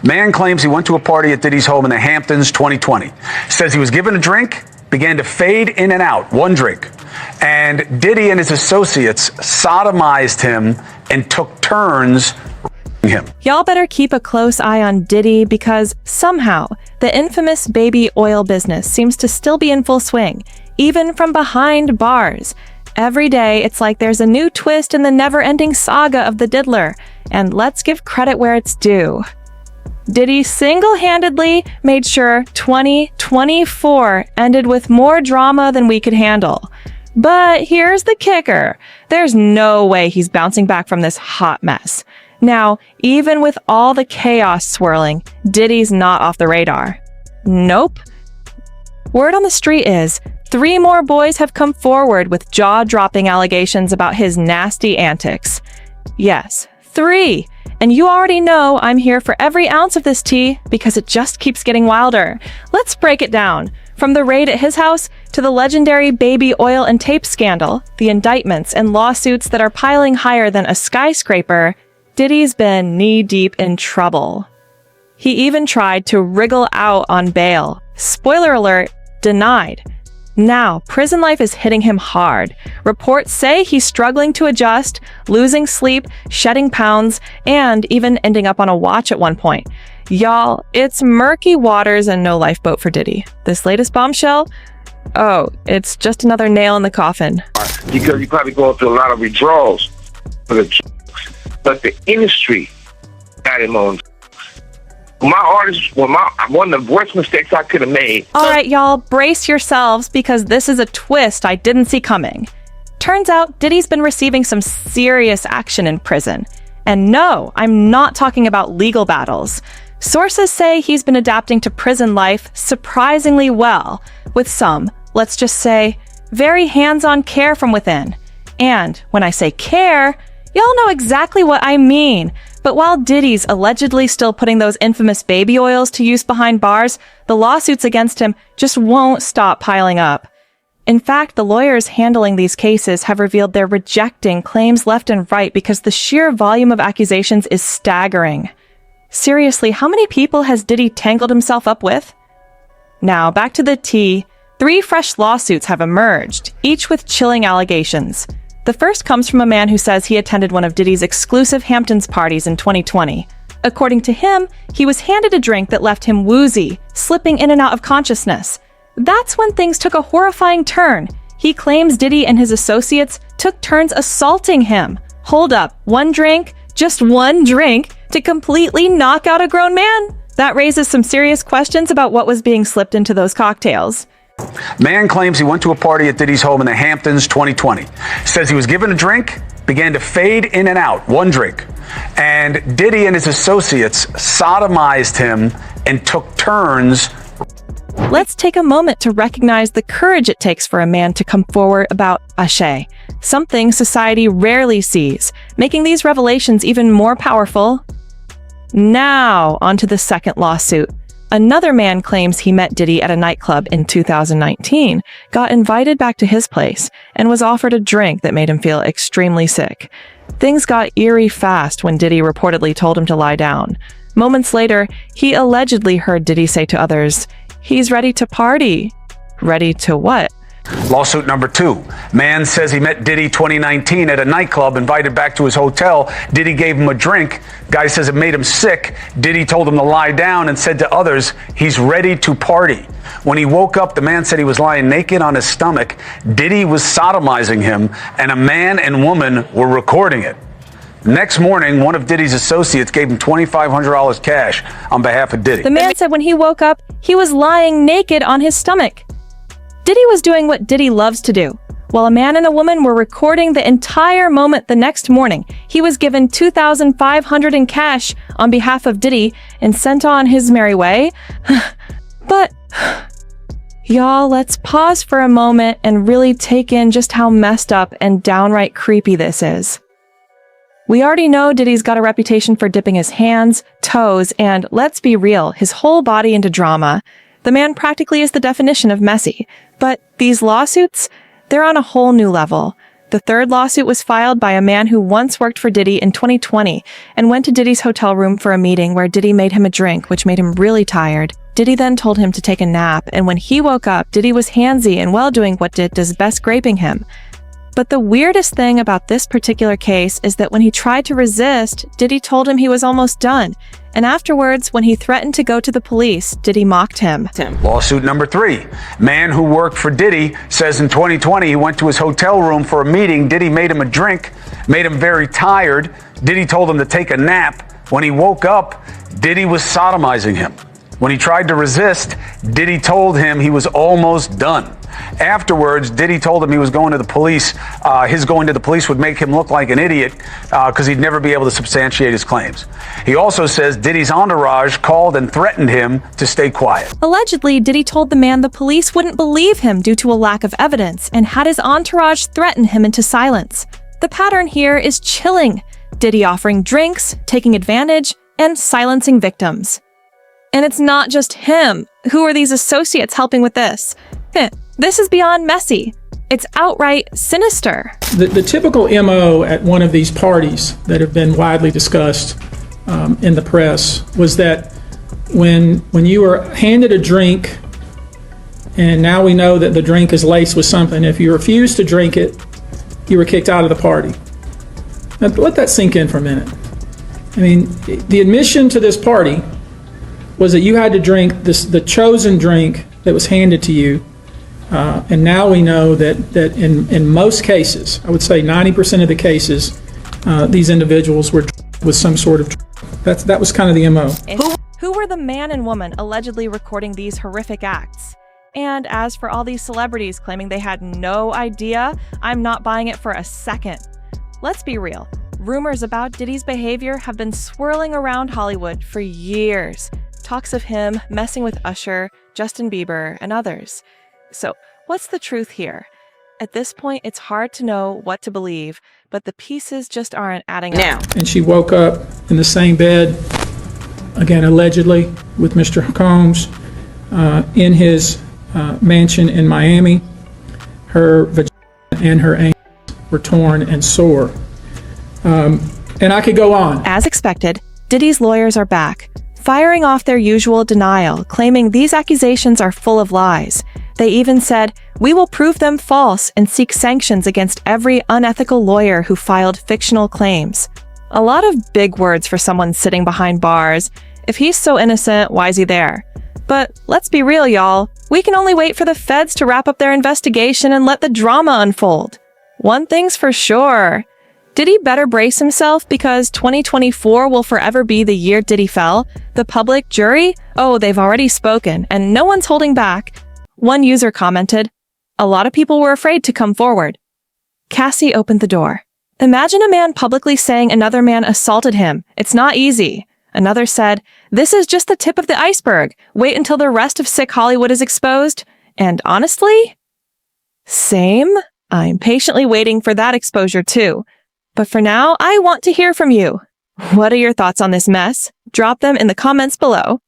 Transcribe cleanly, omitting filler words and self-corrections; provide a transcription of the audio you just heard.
Man claims he went to a party at Diddy's home in the Hamptons 2020. Says he was given a drink, began to fade in and out, one drink. And Diddy and his associates sodomized him and took turns him. Y'all better keep a close eye on Diddy because somehow the infamous baby oil business seems to still be in full swing, even from behind bars. Every day, it's like there's a new twist in the never-ending saga of the diddler, and let's give credit where it's due. Diddy single-handedly made sure 2024 ended with more drama than we could handle. But here's the kicker. There's no way he's bouncing back from this hot mess. Now, even with all the chaos swirling, Diddy's not off the radar. Nope. Word on the street is 3 more boys have come forward with jaw-dropping allegations about his nasty antics. Yes, 3. And you already know I'm here for every ounce of this tea because it just keeps getting wilder. Let's break it down. From the raid at his house to the legendary baby oil and tape scandal, the indictments and lawsuits that are piling higher than a skyscraper, Diddy's been knee-deep in trouble. He even tried to wriggle out on bail. Spoiler alert, denied. Now, prison life is hitting him hard. Reports say he's struggling to adjust, losing sleep, shedding pounds, and even ending up on a watch at one point. Y'all, it's murky waters and no lifeboat for Diddy. This latest bombshell? Oh, it's just another nail in the coffin. Because you're probably going through a lot of withdrawals for the but the industry got him on. My artist, one of the worst mistakes I could have made. All right, y'all, brace yourselves because this is a twist I didn't see coming. Turns out Diddy's been receiving some serious action in prison. And no, I'm not talking about legal battles. Sources say he's been adapting to prison life surprisingly well, with some, let's just say, very hands-on care from within. And when I say care, y'all know exactly what I mean. But while Diddy's allegedly still putting those infamous baby oils to use behind bars, the lawsuits against him just won't stop piling up. In fact, the lawyers handling these cases have revealed they're rejecting claims left and right because the sheer volume of accusations is staggering. Seriously, how many people has Diddy tangled himself up with? Now, back to the tea. 3 fresh lawsuits have emerged, each with chilling allegations. The first comes from a man who says he attended one of Diddy's exclusive Hamptons parties in 2020. According to him, he was handed a drink that left him woozy, slipping in and out of consciousness. That's when things took a horrifying turn. He claims Diddy and his associates took turns assaulting him. Hold up, one drink, just one drink, to completely knock out a grown man? That raises some serious questions about what was being slipped into those cocktails. Man claims he went to a party at Diddy's home in the Hamptons 2020. Says he was given a drink, began to fade in and out, one drink. And Diddy and his associates sodomized him and took turns. Let's take a moment to recognize the courage it takes for a man to come forward about Ashe, something society rarely sees, making these revelations even more powerful. Now, onto the second lawsuit. Another man claims he met Diddy at a nightclub in 2019, got invited back to his place, and was offered a drink that made him feel extremely sick. Things got eerie fast when Diddy reportedly told him to lie down. Moments later, he allegedly heard Diddy say to others, "He's ready to party." Ready to what? Lawsuit number 2. Man says he met Diddy 2019 at a nightclub, invited back to his hotel. Diddy gave him a drink. Guy says it made him sick. Diddy told him to lie down and said to others, he's ready to party. When he woke up, the man said he was lying naked on his stomach. Diddy was sodomizing him, and a man and woman were recording it. Next morning, one of Diddy's associates gave him $2,500 cash on behalf of Diddy. The man said when he woke up, he was lying naked on his stomach. Diddy was doing what Diddy loves to do. While a man and a woman were recording the entire moment the next morning, he was given $2,500 in cash on behalf of Diddy and sent on his merry way. But, y'all, let's pause for a moment and really take in just how messed up and downright creepy this is. We already know Diddy's got a reputation for dipping his hands, toes, and, let's be real, his whole body into drama. The man practically is the definition of messy. But these lawsuits, they're on a whole new level. The third lawsuit was filed by a man who once worked for Diddy in 2020 and went to Diddy's hotel room for a meeting where Diddy made him a drink, which made him really tired. Diddy then told him to take a nap, and when he woke up, Diddy was handsy and doing what does best, graping him. But the weirdest thing about this particular case is that when he tried to resist, Diddy told him he was almost done. And afterwards, when he threatened to go to the police, Diddy mocked him. Lawsuit number 3. Man who worked for Diddy says in 2020 he went to his hotel room for a meeting. Diddy made him a drink, made him very tired. Diddy told him to take a nap. When he woke up, Diddy was sodomizing him. When he tried to resist, Diddy told him he was almost done. Afterwards, Diddy told him he was going to the police. His going to the police would make him look like an idiot because he'd never be able to substantiate his claims. He also says Diddy's entourage called and threatened him to stay quiet. Allegedly, Diddy told the man the police wouldn't believe him due to a lack of evidence and had his entourage threaten him into silence. The pattern here is chilling. Diddy offering drinks, taking advantage, and silencing victims. And it's not just him. Who are these associates helping with this? This is beyond messy. It's outright sinister. The typical MO at one of these parties that have been widely discussed in the press was that when you were handed a drink, and now we know that the drink is laced with something, if you refused to drink it, you were kicked out of the party. Now, let that sink in for a minute. I mean, the admission to this party was that you had to drink the chosen drink that was handed to you. And now we know that in most cases, I would say 90% of the cases, these individuals were with some sort of drug. That was kind of the MO. Who were the man and woman allegedly recording these horrific acts? And as for all these celebrities claiming they had no idea, I'm not buying it for a second. Let's be real. Rumors about Diddy's behavior have been swirling around Hollywood for years. Talks of him messing with Usher, Justin Bieber, and others. So, what's the truth here? At this point, it's hard to know what to believe, but the pieces just aren't adding up. And she woke up in the same bed, again, allegedly, with Mr. Combs in his mansion in Miami. Her vagina and her ankles were torn and sore. And I could go on. As expected, Diddy's lawyers are back, firing off their usual denial, claiming these accusations are full of lies. They even said, "We will prove them false and seek sanctions against every unethical lawyer who filed fictional claims." A lot of big words for someone sitting behind bars. If he's so innocent, why is he there? But let's be real, y'all. We can only wait for the feds to wrap up their investigation and let the drama unfold. One thing's for sure. Diddy better brace himself because 2024 will forever be the year Diddy fell. The public jury? Oh, they've already spoken, and no one's holding back. One user commented, "A lot of people were afraid to come forward." Cassie opened the door. "Imagine a man publicly saying another man assaulted him. It's not easy." Another said, "This is just the tip of the iceberg. Wait until the rest of sick Hollywood is exposed." And honestly, same. I'm patiently waiting for that exposure too. But for now, I want to hear from you. What are your thoughts on this mess? Drop them in the comments below.